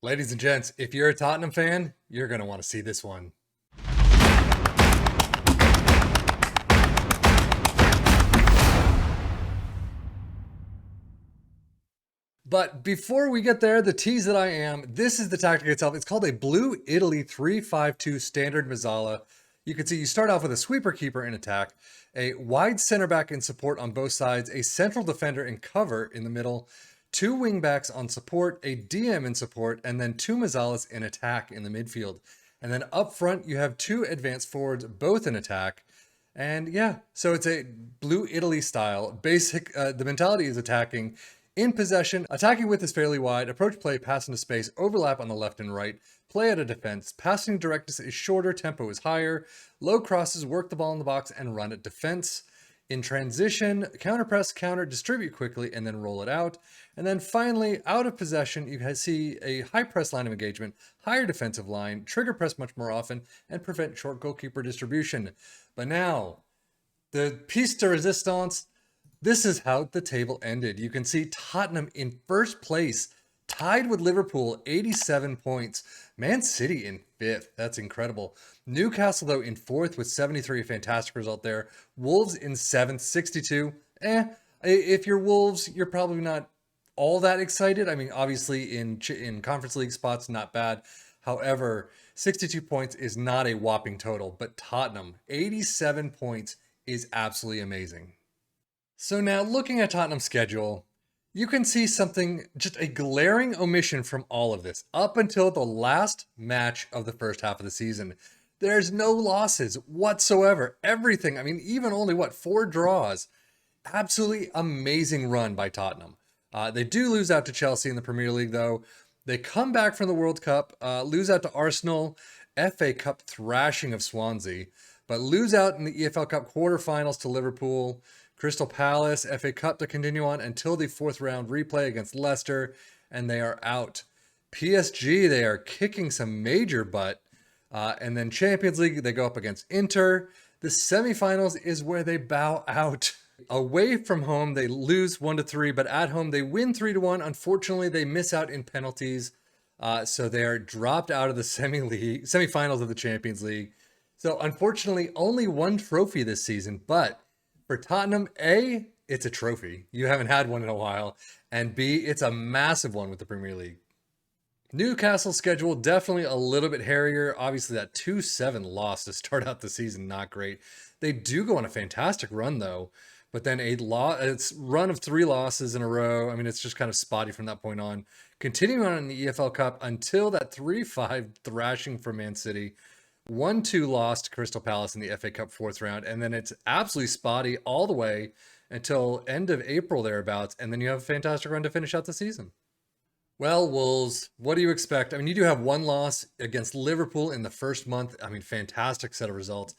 Ladies and gents, if you're a Tottenham fan, you're going to want to see this one. But before we get there, the tease that I am, this is the tactic itself. It's called a Blue Italy 3-5-2 standard Mazzala. You can see you start off with a sweeper keeper in attack, a wide center back in support on both sides, a central defender in cover in the middle, two wingbacks on support, a DM in support, and then two Mazzalas in attack in the midfield. And then up front, you have two advanced forwards, both in attack. And yeah, so it's a Blue Italy style. The mentality is attacking in possession. Attacking width is fairly wide. Approach play, pass into space, overlap on the left and right. Play at a defense. Passing directness is shorter, tempo is higher. Low crosses, work the ball in the box, and run at defense. In transition, counter press, counter, distribute quickly, and then roll it out. And then finally, out of possession, you see a high press line of engagement, higher defensive line, trigger press much more often, and prevent short goalkeeper distribution. But now, the piece de resistance, this is how the table ended. You can see Tottenham in first place, tied with Liverpool, 87 points. Man City in fifth. That's incredible. Newcastle, though, in fourth with 73, a fantastic result there. Wolves in seventh, 62. If you're Wolves, you're probably not all that excited. I mean, obviously in Conference League spots, not bad. However, 62 points is not a whopping total, but Tottenham, 87 points is absolutely amazing. So now looking at Tottenham's schedule, you can see something, just a glaring omission from all of this. Up until the last match of the first half of the season, there's no losses whatsoever. Everything, I mean, even only, 4 draws. Absolutely amazing run by Tottenham. They do lose out to Chelsea in the Premier League, though. They come back from the World Cup, lose out to Arsenal, FA Cup thrashing of Swansea, but lose out in the EFL Cup quarterfinals to Liverpool, Crystal Palace, FA Cup to continue on until the fourth round replay against Leicester, and they are out. PSG, they are kicking some major butt. And then Champions League, they go up against Inter. The semifinals is where they bow out. Away from home, they lose 1-3, but at home, they win 3-1. Unfortunately, they miss out in penalties. So they are dropped out of the semifinals of the Champions League. So unfortunately, only one trophy this season, but for Tottenham, A, it's a trophy. You haven't had one in a while. And B, it's a massive one with the Premier League. Newcastle schedule definitely a little bit hairier. Obviously, that 2-7 loss to start out the season, not great. They do go on a fantastic run, though. But then it's run of 3 losses in a row. I mean, it's just kind of spotty from that point on. Continuing on in the EFL Cup until that 3-5 thrashing from Man City. 1-2 loss to Crystal Palace in the FA Cup fourth round. And then it's absolutely spotty all the way until end of April thereabouts. And then you have a fantastic run to finish out the season. Well, Wolves, what do you expect? I mean, you do have 1 loss against Liverpool in the first month. I mean, fantastic set of results.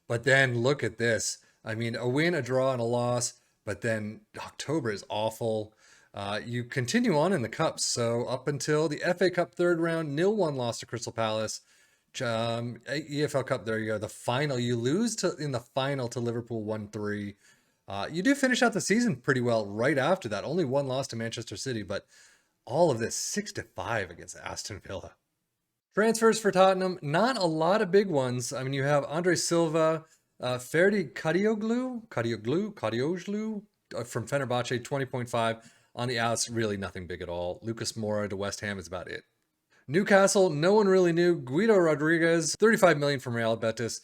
But then look at this. I mean, a win, a draw, and a loss. But then October is awful. You continue on in the Cups. So up until the FA Cup third round, 0-1 loss to Crystal Palace. EFL Cup, there you go. The final, you lose in the final to Liverpool 1-3. You do finish out the season pretty well right after that. Only 1 loss to Manchester City, but all of this 6-5 against Aston Villa. Transfers for Tottenham, not a lot of big ones. I mean, you have Andre Silva, Ferdi Kadioglu from Fenerbahce, 20.5 on the outs. Really nothing big at all. Lucas Moura to West Ham is about it. Newcastle, no one really knew. Guido Rodriguez, 35 million from Real Betis.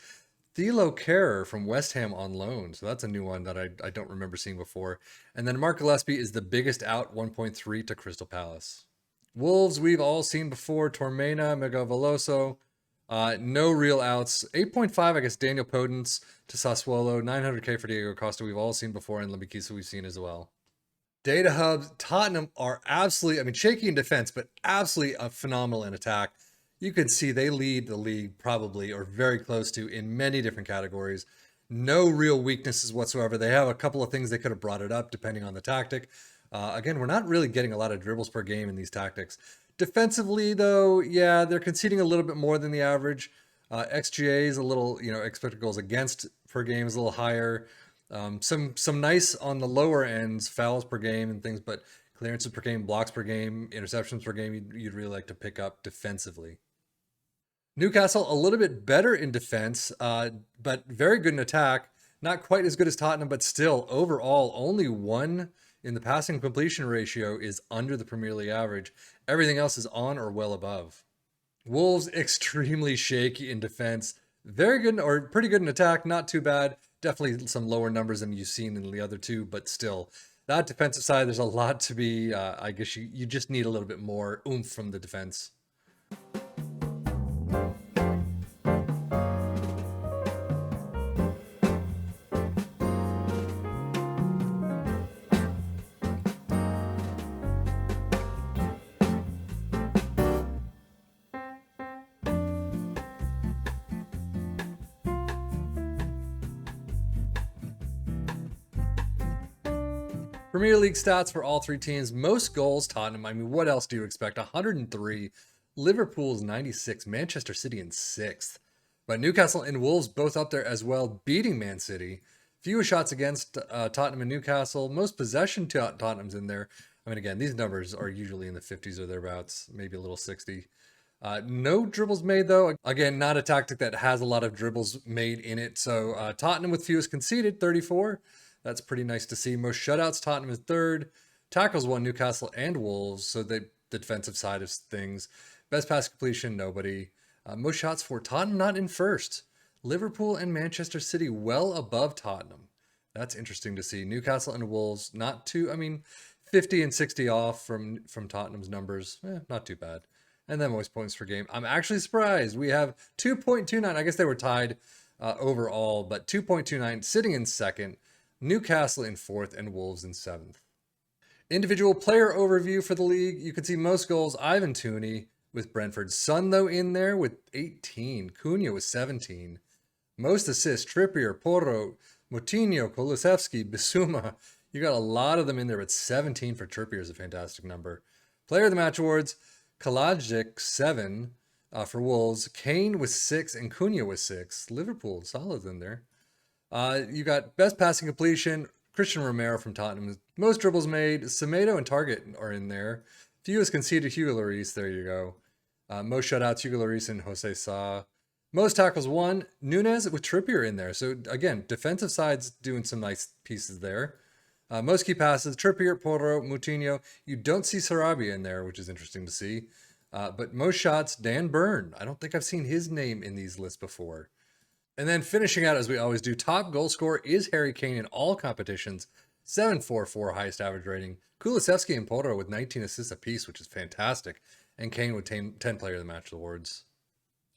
Thilo Kehrer from West Ham on loan. So that's a new one that I don't remember seeing before. And then Mark Gillespie is the biggest out, 1.3 to Crystal Palace. Wolves, we've all seen before. Tormena, Mega Veloso. No real outs. 8.5, I guess, Daniel Podence to Sassuolo. 900k for Diego Costa, we've all seen before. And Lamikisa we've seen as well. Data hubs, Tottenham are absolutely, I mean, shaky in defense, but absolutely phenomenal in attack. You can see they lead the league probably, or very close to, in many different categories. No real weaknesses whatsoever. They have a couple of things they could have brought it up depending on the tactic. Again, we're not really getting a lot of dribbles per game in these tactics. Defensively, though, yeah, they're conceding a little bit more than the average. XGA is a little, expected goals against per game is a little higher. Some nice on the lower ends, fouls per game and things, but Clearances per game, blocks per game, interceptions per game, you'd really like to pick up defensively. Newcastle, a little bit better in defense, but very good in attack. Not quite as good as Tottenham, but still, overall, only one in the passing completion ratio is under the Premier League average. Everything else is on or well above. Wolves, extremely shaky in defense. Very good, or pretty good in attack. Not too bad. Definitely some lower numbers than you've seen in the other two, but still, that defensive side, there's a lot to be. I guess you just need a little bit more oomph from the defense. Premier League stats for all three teams. Most goals, Tottenham. I mean, what else do you expect? 103. Liverpool's 96. Manchester City in 6th. But Newcastle and Wolves both up there as well, beating Man City. Fewest shots against Tottenham and Newcastle. Most possession Tottenham's in there. I mean, again, these numbers are usually in the 50s or thereabouts, maybe a little 60. No dribbles made, though. Again, not a tactic that has a lot of dribbles made in it. So Tottenham with fewest conceded, 34. That's pretty nice to see. Most shutouts, Tottenham is 3rd. Tackles won Newcastle and Wolves, so the defensive side of things. Best pass completion, nobody. Most shots for Tottenham, not in 1st. Liverpool and Manchester City well above Tottenham. That's interesting to see. Newcastle and Wolves, not too, 50 and 60 off from Tottenham's numbers. Not too bad. And then most points per game. I'm actually surprised. We have 2.29. I guess they were tied overall, but 2.29 sitting in 2nd. Newcastle in 4th and Wolves in 7th. Individual player overview for the league. You can see most goals, Ivan Toney with Brentford. Son, though, in there with 18. Cunha with 17. Most assists, Trippier, Porro, Moutinho, Kulusevski, Bissouma. You got a lot of them in there, but 17 for Trippier is a fantastic number. Player of the match awards, Kalajic, 7 for Wolves. Kane with 6 and Cunha with 6. Liverpool, solid in there. You got best passing completion, Christian Romero from Tottenham. Most dribbles made, Semedo and Target are in there. Fewest conceded, Hugo Lloris, there you go. Most shutouts, Hugo Lloris and Jose Sa. Most tackles won, Nunez with Trippier in there. So again, defensive side's doing some nice pieces there. Most key passes, Trippier, Porro, Moutinho. You don't see Sarabia in there, which is interesting to see. But most shots, Dan Burn. I don't think I've seen his name in these lists before. And then finishing out, as we always do, top goal scorer is Harry Kane in all competitions. 7.44 highest average rating. Kulusevski and Porro with 19 assists apiece, which is fantastic. And Kane with 10 player of the match awards.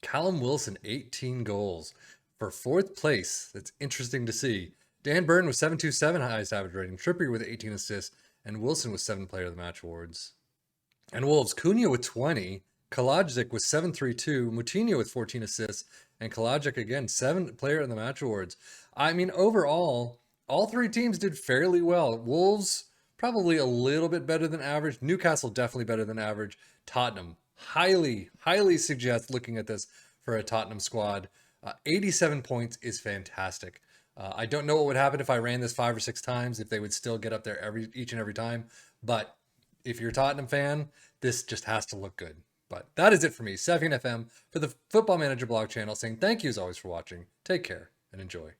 Callum Wilson, 18 goals. For 4th place, that's interesting to see. Dan Burn with 7.27 highest average rating. Trippier with 18 assists. And Wilson with 7 player of the match awards. And Wolves, Cunha with 20. Kalajic with 7.32. Moutinho with 14 assists. And Kalajic, again, 7 player of the match awards. I mean, overall, all three teams did fairly well. Wolves, probably a little bit better than average. Newcastle, definitely better than average. Tottenham, highly suggest looking at this for a Tottenham squad. 87 points is fantastic. I don't know what would happen if I ran this 5 or 6 times, if they would still get up there each and every time. But if you're a Tottenham fan, this just has to look good. But that is it for me, Sefian FM, for the Football Manager blog channel, saying thank you as always for watching. Take care and enjoy.